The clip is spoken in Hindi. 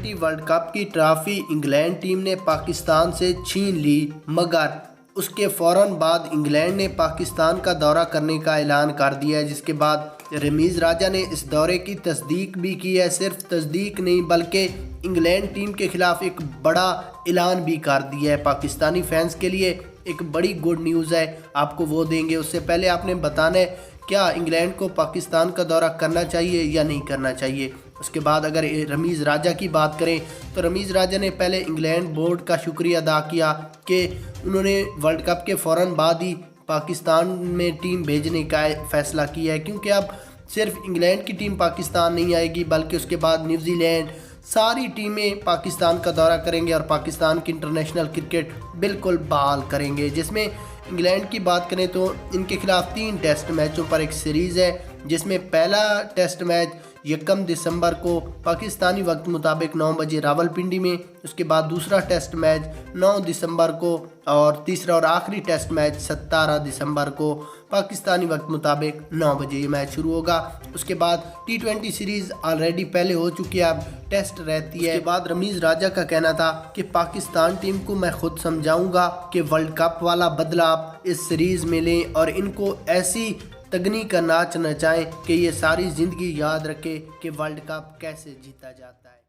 T20 वर्ल्ड कप की ट्रॉफी इंग्लैंड टीम ने पाकिस्तान से छीन ली, मगर उसके फ़ौरन बाद इंग्लैंड ने पाकिस्तान का दौरा करने का ऐलान कर दिया है, जिसके बाद रमीज़ राजा ने इस दौरे की तस्दीक भी की है। सिर्फ तस्दीक नहीं बल्कि इंग्लैंड टीम के ख़िलाफ़ एक बड़ा ऐलान भी कर दिया है। पाकिस्तानी फैंस के लिए एक बड़ी गुड न्यूज़ है, आपको वो देंगे। उससे पहले आपने बताना है क्या इंग्लैंड को पाकिस्तान का दौरा करना चाहिए या नहीं करना चाहिए। उसके बाद अगर रमीज़ राजा की बात करें तो रमीज़ राजा ने पहले इंग्लैंड बोर्ड का शुक्रिया अदा किया कि उन्होंने वर्ल्ड कप के फ़ौरन बाद ही पाकिस्तान में टीम भेजने का फ़ैसला किया है, क्योंकि अब सिर्फ इंग्लैंड की टीम पाकिस्तान नहीं आएगी बल्कि उसके बाद न्यूजीलैंड, सारी टीमें पाकिस्तान का दौरा करेंगे और पाकिस्तान की इंटरनेशनल क्रिकेट बिल्कुल बहाल करेंगे। जिसमें इंग्लैंड की बात करें तो इनके खिलाफ 3 टेस्ट मैचों पर एक सीरीज़ है, जिसमें पहला टेस्ट मैच 1 दिसंबर को पाकिस्तानी वक्त मुताबिक 9 बजे रावलपिंडी में, उसके बाद दूसरा टेस्ट मैच 9 दिसंबर को और तीसरा और आखिरी टेस्ट मैच 17 दिसंबर को पाकिस्तानी वक्त मुताबिक 9 बजे ये मैच शुरू होगा। उसके बाद T20 सीरीज़ ऑलरेडी पहले हो चुकी है, अब टेस्ट रहती है। उसके बाद रमीज़ राजा का कहना था कि पाकिस्तान टीम को मैं खुद समझाऊंगा कि वर्ल्ड कप वाला बदला आप इस सीरीज़ में लें और इनको ऐसी तगनी का नाच नचाएं कि ये सारी ज़िंदगी याद रखे कि वर्ल्ड कप कैसे जीता जाता है।